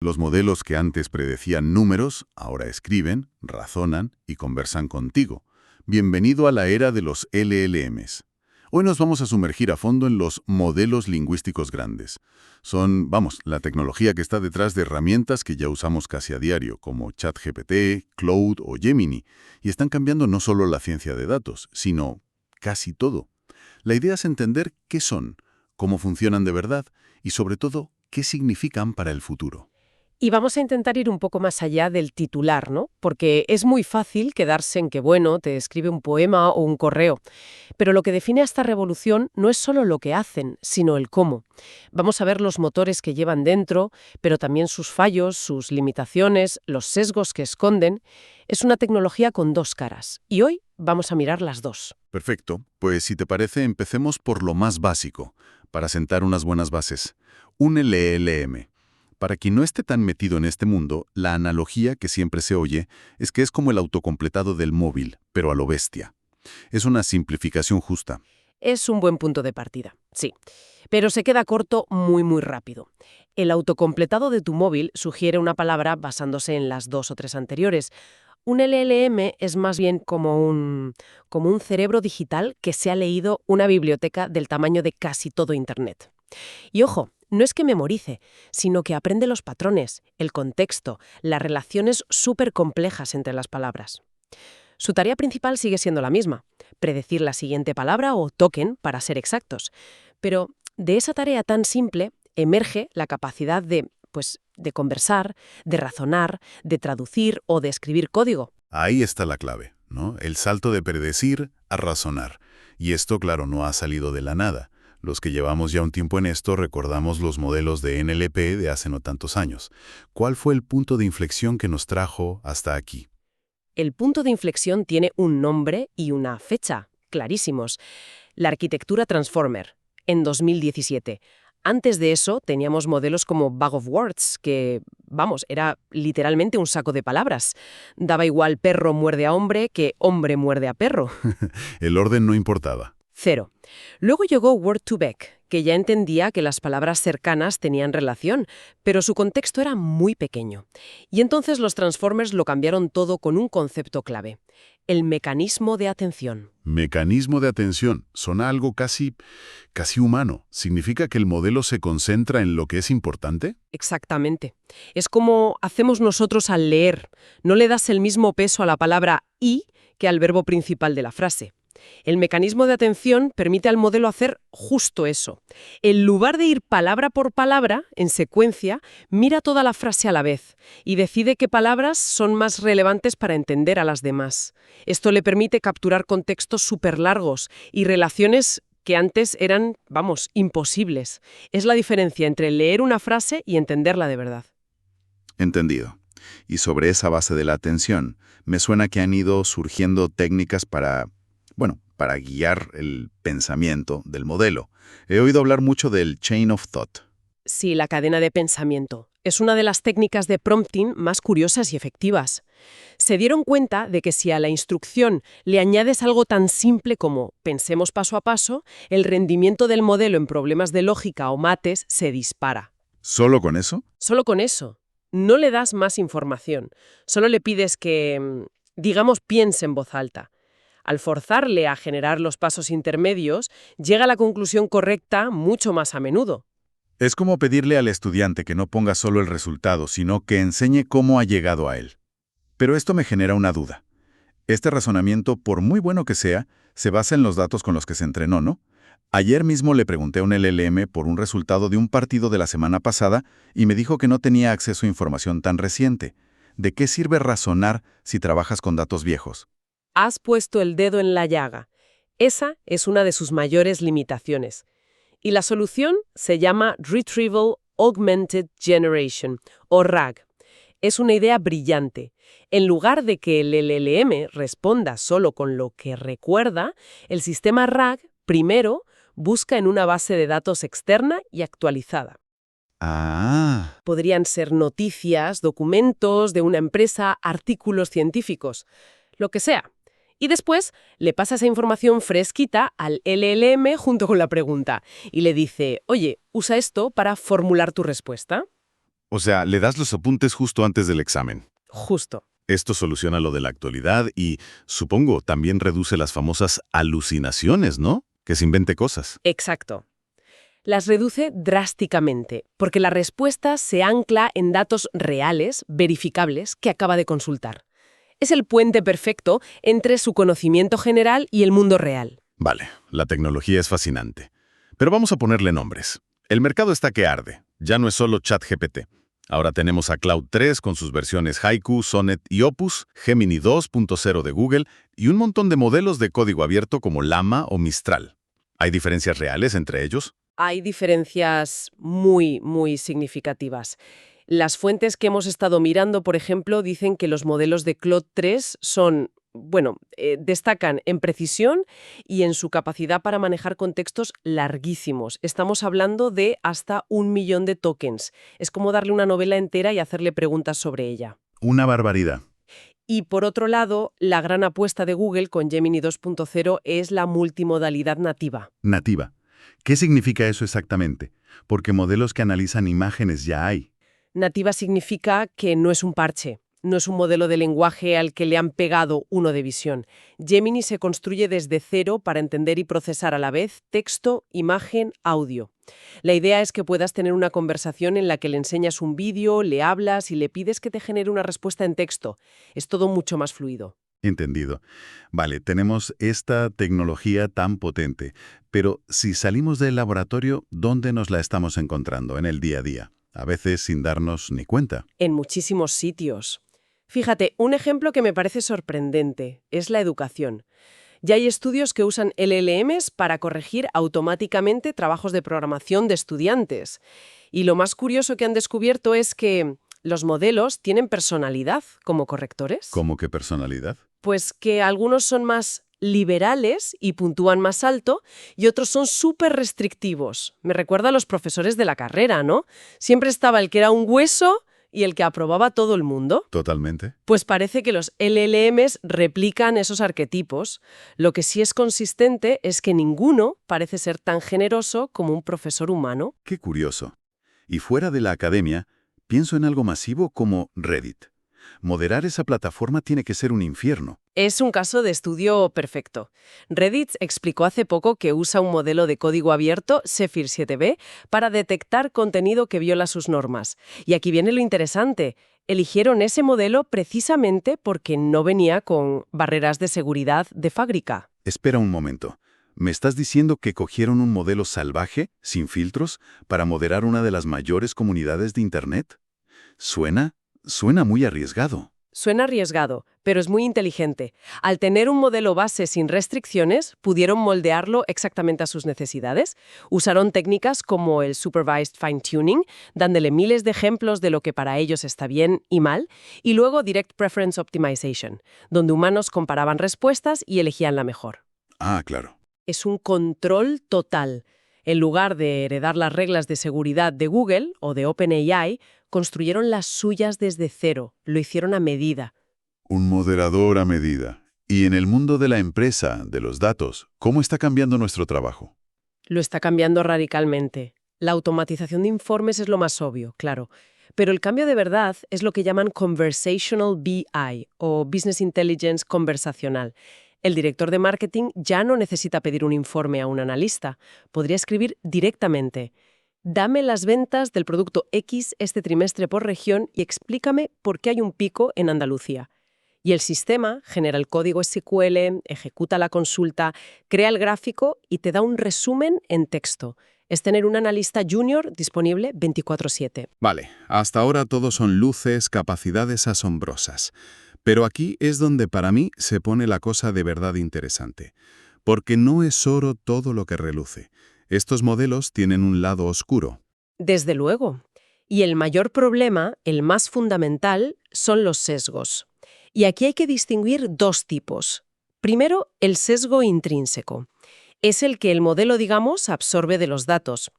Los modelos que antes predecían números, ahora escriben, razonan y conversan contigo. Bienvenido a la era de los LLMs. Hoy nos vamos a sumergir a fondo en los modelos lingüísticos grandes. Son, la tecnología que está detrás de herramientas que ya usamos casi a diario, como ChatGPT, Claude o Gemini, y están cambiando no solo la ciencia de datos, sino casi todo. La idea es entender qué son, cómo funcionan de verdad y, sobre todo, qué significan para el futuro. Y vamos a intentar ir un poco más allá del titular, ¿no? Porque es muy fácil quedarse en que, bueno, te escribe un poema o un correo. Pero lo que define a esta revolución no es solo lo que hacen, sino el cómo. Vamos a ver los motores que llevan dentro, pero también sus fallos, sus limitaciones, los sesgos que esconden. Es una tecnología con dos caras. Y hoy vamos a mirar las dos. Perfecto, pues si te parece, empecemos por lo más básico, para sentar unas buenas bases. Un LLM. Para quien no esté tan metido en este mundo, la analogía que siempre se oye es que es como el autocompletado del móvil, pero a lo bestia. Es una simplificación justa. Es un buen punto de partida, sí. Pero se queda corto muy rápido. El autocompletado de tu móvil sugiere una palabra basándose en las dos o tres anteriores. Un LLM es más bien como un cerebro digital que se ha leído una biblioteca del tamaño de casi todo Internet. Y ojo, no es que memorice, sino que aprende los patrones, el contexto, las relaciones súper complejas entre las palabras. Su tarea principal sigue siendo la misma, predecir la siguiente palabra o token para ser exactos. Pero de esa tarea tan simple emerge la capacidad de conversar, de razonar, de traducir o de escribir código. Ahí está la clave, ¿no? El salto de predecir a razonar. Y esto, claro, no ha salido de la nada. Los que llevamos ya un tiempo en esto recordamos los modelos de NLP de hace no tantos años. ¿Cuál fue el punto de inflexión que nos trajo hasta aquí? El punto de inflexión tiene un nombre y una fecha, clarísimos. La arquitectura Transformer, en 2017. Antes de eso teníamos modelos como Bag of Words, que, era literalmente un saco de palabras. Daba igual perro muerde a hombre que hombre muerde a perro. El orden no importaba. Cero. Luego llegó Word2Vec, que ya entendía que las palabras cercanas tenían relación, pero su contexto era muy pequeño. Y entonces los Transformers lo cambiaron todo con un concepto clave: el mecanismo de atención. Mecanismo de atención. Suena algo casi humano. ¿Significa que el modelo se concentra en lo que es importante? Exactamente. Es como hacemos nosotros al leer. No le das el mismo peso a la palabra y que al verbo principal de la frase. El mecanismo de atención permite al modelo hacer justo eso. En lugar de ir palabra por palabra, en secuencia, mira toda la frase a la vez y decide qué palabras son más relevantes para entender a las demás. Esto le permite capturar contextos súper largos y relaciones que antes eran, imposibles. Es la diferencia entre leer una frase y entenderla de verdad. Entendido. Y sobre esa base de la atención, me suena que han ido surgiendo técnicas para guiar el pensamiento del modelo. He oído hablar mucho del chain of thought. Sí, la cadena de pensamiento. Es una de las técnicas de prompting más curiosas y efectivas. Se dieron cuenta de que si a la instrucción le añades algo tan simple como pensemos paso a paso, el rendimiento del modelo en problemas de lógica o mates se dispara. ¿Solo con eso? Solo con eso. No le das más información. Solo le pides que, piense en voz alta. Al forzarle a generar los pasos intermedios, llega a la conclusión correcta mucho más a menudo. Es como pedirle al estudiante que no ponga solo el resultado, sino que enseñe cómo ha llegado a él. Pero esto me genera una duda. Este razonamiento, por muy bueno que sea, se basa en los datos con los que se entrenó, ¿no? Ayer mismo le pregunté a un LLM por un resultado de un partido de la semana pasada y me dijo que no tenía acceso a información tan reciente. ¿De qué sirve razonar si trabajas con datos viejos? Has puesto el dedo en la llaga. Esa es una de sus mayores limitaciones. Y la solución se llama Retrieval Augmented Generation, o RAG. Es una idea brillante. En lugar de que el LLM responda solo con lo que recuerda, el sistema RAG, primero, busca en una base de datos externa y actualizada. Podrían ser noticias, documentos de una empresa, artículos científicos, lo que sea. Y después le pasa esa información fresquita al LLM junto con la pregunta y le dice: oye, usa esto para formular tu respuesta. O sea, le das los apuntes justo antes del examen. Justo. Esto soluciona lo de la actualidad y, supongo, también reduce las famosas alucinaciones, ¿no? Que se invente cosas. Exacto. Las reduce drásticamente, porque la respuesta se ancla en datos reales, verificables, que acaba de consultar. Es el puente perfecto entre su conocimiento general y el mundo real. Vale, la tecnología es fascinante. Pero vamos a ponerle nombres. El mercado está que arde. Ya no es solo ChatGPT. Ahora tenemos a Cloud 3 con sus versiones Haiku, Sonnet y Opus, Gemini 2.0 de Google y un montón de modelos de código abierto como Llama o Mistral. ¿Hay diferencias reales entre ellos? Hay diferencias muy, muy significativas. Las fuentes que hemos estado mirando, por ejemplo, dicen que los modelos de Claude 3 son, destacan en precisión y en su capacidad para manejar contextos larguísimos. Estamos hablando de hasta 1 millón de tokens. Es como darle una novela entera y hacerle preguntas sobre ella. Una barbaridad. Y por otro lado, la gran apuesta de Google con Gemini 2.0 es la multimodalidad nativa. Nativa. ¿Qué significa eso exactamente? Porque modelos que analizan imágenes ya hay. Nativa significa que no es un parche, no es un modelo de lenguaje al que le han pegado uno de visión. Gemini se construye desde cero para entender y procesar a la vez texto, imagen, audio. La idea es que puedas tener una conversación en la que le enseñas un vídeo, le hablas y le pides que te genere una respuesta en texto. Es todo mucho más fluido. Entendido. Vale, tenemos esta tecnología tan potente, pero si salimos del laboratorio, ¿dónde nos la estamos encontrando en el día a día? A veces sin darnos ni cuenta. En muchísimos sitios. Fíjate, un ejemplo que me parece sorprendente es la educación. Ya hay estudios que usan LLMs para corregir automáticamente trabajos de programación de estudiantes. Y lo más curioso que han descubierto es que los modelos tienen personalidad como correctores. ¿Cómo qué personalidad? Pues que algunos son más liberales y puntúan más alto y otros son súper restrictivos. Me recuerda a los profesores de la carrera, ¿no? Siempre estaba el que era un hueso y el que aprobaba a todo el mundo. Totalmente. Pues parece que los LLMs replican esos arquetipos. Lo que sí es consistente es que ninguno parece ser tan generoso como un profesor humano. Qué curioso. Y fuera de la academia, pienso en algo masivo como Reddit. Moderar esa plataforma tiene que ser un infierno. Es un caso de estudio perfecto. Reddit explicó hace poco que usa un modelo de código abierto, Zephyr 7b, para detectar contenido que viola sus normas. Y aquí viene lo interesante. Eligieron ese modelo precisamente porque no venía con barreras de seguridad de fábrica. Espera un momento. ¿Me estás diciendo que cogieron un modelo salvaje, sin filtros, para moderar una de las mayores comunidades de Internet? Suena muy arriesgado. Suena arriesgado, pero es muy inteligente. Al tener un modelo base sin restricciones, pudieron moldearlo exactamente a sus necesidades. Usaron técnicas como el Supervised Fine-Tuning, dándole miles de ejemplos de lo que para ellos está bien y mal, y luego Direct Preference Optimization, donde humanos comparaban respuestas y elegían la mejor. Ah, claro. Es un control total. En lugar de heredar las reglas de seguridad de Google o de OpenAI, construyeron las suyas desde cero, lo hicieron a medida. Un moderador a medida. Y en el mundo de la empresa, de los datos, ¿cómo está cambiando nuestro trabajo? Lo está cambiando radicalmente. La automatización de informes es lo más obvio, claro. Pero el cambio de verdad es lo que llaman Conversational BI o Business Intelligence conversacional. El director de marketing ya no necesita pedir un informe a un analista. Podría escribir directamente: dame las ventas del producto X este trimestre por región y explícame por qué hay un pico en Andalucía. Y el sistema genera el código SQL, ejecuta la consulta, crea el gráfico y te da un resumen en texto. Es tener un analista junior disponible 24/7. Vale, hasta ahora todo son luces, capacidades asombrosas. Pero aquí es donde para mí se pone la cosa de verdad interesante. Porque no es oro todo lo que reluce. Estos modelos tienen un lado oscuro. Desde luego. Y el mayor problema, el más fundamental, son los sesgos. Y aquí hay que distinguir dos tipos. Primero, el sesgo intrínseco. Es el que el modelo, digamos, absorbe de los datos.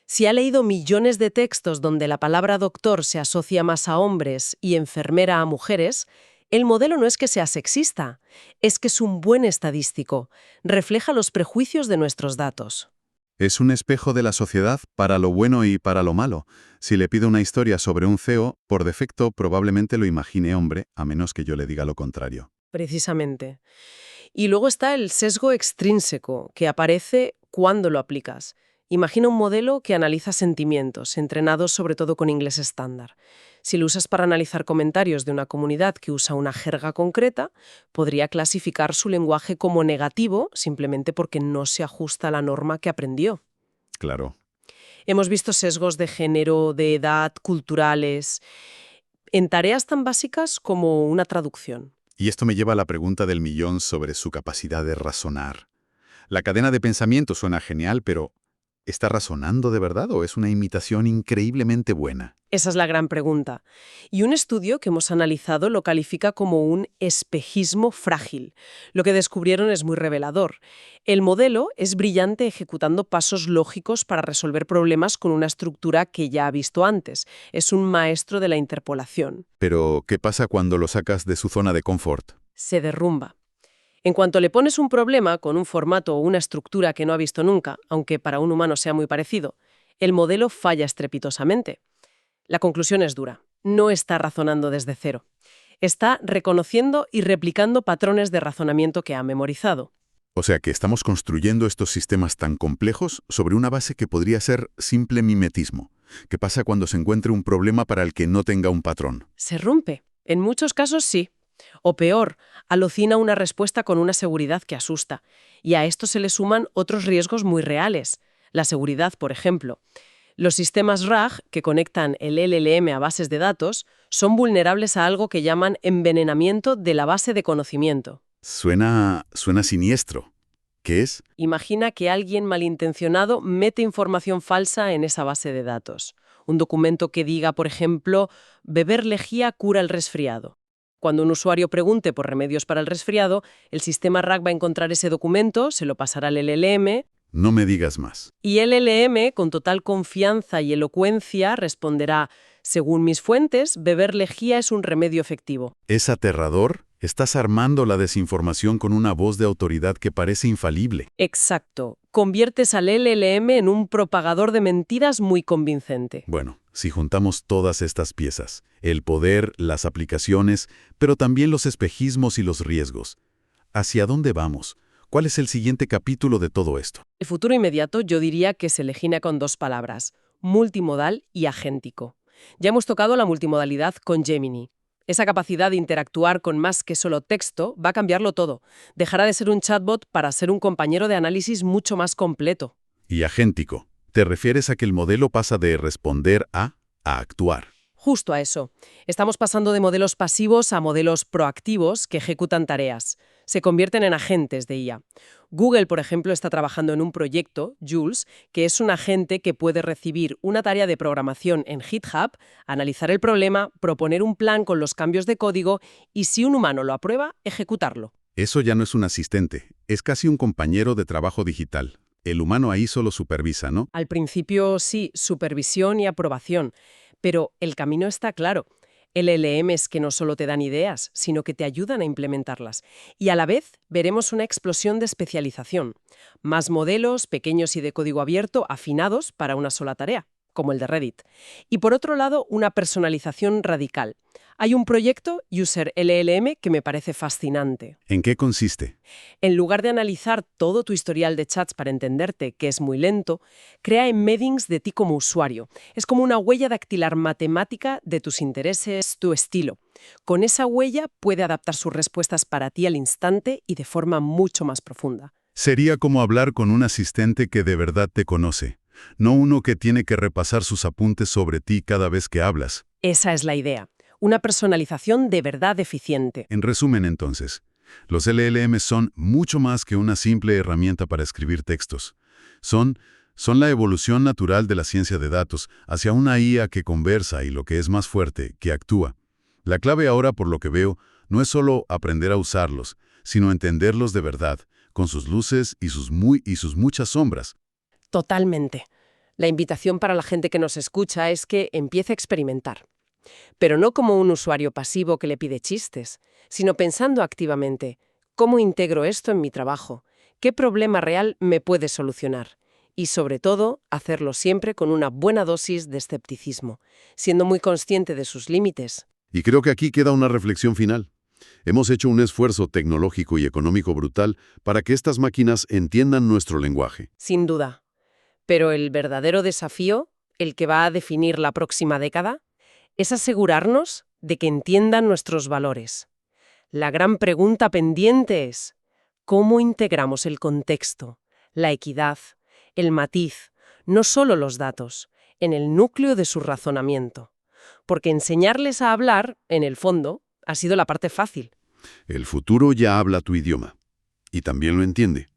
Si ha leído millones de textos donde la palabra doctor se asocia más a hombres y enfermera a mujeres, el modelo no es que sea sexista, es que es un buen estadístico. Refleja los prejuicios de nuestros datos. Es un espejo de la sociedad para lo bueno y para lo malo. Si le pido una historia sobre un CEO, por defecto probablemente lo imagine hombre, a menos que yo le diga lo contrario. Precisamente. Y luego está el sesgo extrínseco, que aparece cuando lo aplicas. Imagina un modelo que analiza sentimientos, entrenados sobre todo con inglés estándar. Si lo usas para analizar comentarios de una comunidad que usa una jerga concreta, podría clasificar su lenguaje como negativo simplemente porque no se ajusta a la norma que aprendió. Claro. Hemos visto sesgos de género, de edad, culturales, en tareas tan básicas como una traducción. Y esto me lleva a la pregunta del millón sobre su capacidad de razonar. La cadena de pensamiento suena genial, pero ¿está razonando de verdad o es una imitación increíblemente buena? Esa es la gran pregunta. Y un estudio que hemos analizado lo califica como un espejismo frágil. Lo que descubrieron es muy revelador. El modelo es brillante ejecutando pasos lógicos para resolver problemas con una estructura que ya ha visto antes. Es un maestro de la interpolación. Pero, ¿qué pasa cuando lo sacas de su zona de confort? Se derrumba. En cuanto le pones un problema con un formato o una estructura que no ha visto nunca, aunque para un humano sea muy parecido, el modelo falla estrepitosamente. La conclusión es dura. No está razonando desde cero. Está reconociendo y replicando patrones de razonamiento que ha memorizado. O sea que estamos construyendo estos sistemas tan complejos sobre una base que podría ser simple mimetismo. ¿Qué pasa cuando se encuentre un problema para el que no tenga un patrón? Se rompe. En muchos casos sí. O peor, alucina una respuesta con una seguridad que asusta. Y a esto se le suman otros riesgos muy reales. La seguridad, por ejemplo. Los sistemas RAG, que conectan el LLM a bases de datos, son vulnerables a algo que llaman envenenamiento de la base de conocimiento. Suena siniestro. ¿Qué es? Imagina que alguien malintencionado mete información falsa en esa base de datos. Un documento que diga, por ejemplo, beber lejía cura el resfriado. Cuando un usuario pregunte por remedios para el resfriado, el sistema RAG va a encontrar ese documento, se lo pasará al LLM, No me digas más. y el LLM, con total confianza y elocuencia, responderá: según mis fuentes, beber lejía es un remedio efectivo. ¿Es aterrador? Estás armando la desinformación con una voz de autoridad que parece infalible. Exacto. Conviertes al LLM en un propagador de mentiras muy convincente. Bueno, si juntamos todas estas piezas, el poder, las aplicaciones, pero también los espejismos y los riesgos, ¿hacia dónde vamos? ¿Cuál es el siguiente capítulo de todo esto? El futuro inmediato yo diría que se legina con dos palabras: multimodal y agéntico. Ya hemos tocado la multimodalidad con Gemini. Esa capacidad de interactuar con más que solo texto va a cambiarlo todo. Dejará de ser un chatbot para ser un compañero de análisis mucho más completo. Y agéntico. ¿Te refieres a que el modelo pasa de responder a actuar? Justo a eso. Estamos pasando de modelos pasivos a modelos proactivos que ejecutan tareas. Se convierten en agentes de IA. Google, por ejemplo, está trabajando en un proyecto, Jules, que es un agente que puede recibir una tarea de programación en GitHub, analizar el problema, proponer un plan con los cambios de código y, si un humano lo aprueba, ejecutarlo. Eso ya no es un asistente, es casi un compañero de trabajo digital. El humano ahí solo supervisa, ¿no? Al principio sí, supervisión y aprobación, pero el camino está claro. LLMs que no solo te dan ideas, sino que te ayudan a implementarlas. Y a la vez veremos una explosión de especialización. Más modelos, pequeños y de código abierto, afinados para una sola tarea, como el de Reddit. Y por otro lado, una personalización radical. Hay un proyecto, User LLM, que me parece fascinante. ¿En qué consiste? En lugar de analizar todo tu historial de chats para entenderte, que es muy lento, crea embeddings de ti como usuario. Es como una huella dactilar matemática de tus intereses, tu estilo. Con esa huella puede adaptar sus respuestas para ti al instante y de forma mucho más profunda. Sería como hablar con un asistente que de verdad te conoce, no uno que tiene que repasar sus apuntes sobre ti cada vez que hablas. Esa es la idea. Una personalización de verdad eficiente. En resumen, entonces, los LLM son mucho más que una simple herramienta para escribir textos. Son la evolución natural de la ciencia de datos hacia una IA que conversa y, lo que es más fuerte, que actúa. La clave ahora, por lo que veo, no es solo aprender a usarlos, sino entenderlos de verdad, con sus luces y sus muchas sombras. Totalmente. La invitación para la gente que nos escucha es que empiece a experimentar. Pero no como un usuario pasivo que le pide chistes, sino pensando activamente: ¿cómo integro esto en mi trabajo? ¿Qué problema real me puede solucionar? Y sobre todo, hacerlo siempre con una buena dosis de escepticismo, siendo muy consciente de sus límites. Y creo que aquí queda una reflexión final. Hemos hecho un esfuerzo tecnológico y económico brutal para que estas máquinas entiendan nuestro lenguaje. Sin duda. Pero el verdadero desafío, el que va a definir la próxima década, es asegurarnos de que entiendan nuestros valores. La gran pregunta pendiente es, ¿cómo integramos el contexto, la equidad, el matiz, no solo los datos, en el núcleo de su razonamiento? Porque enseñarles a hablar, en el fondo, ha sido la parte fácil. El futuro ya habla tu idioma. Y también lo entiende.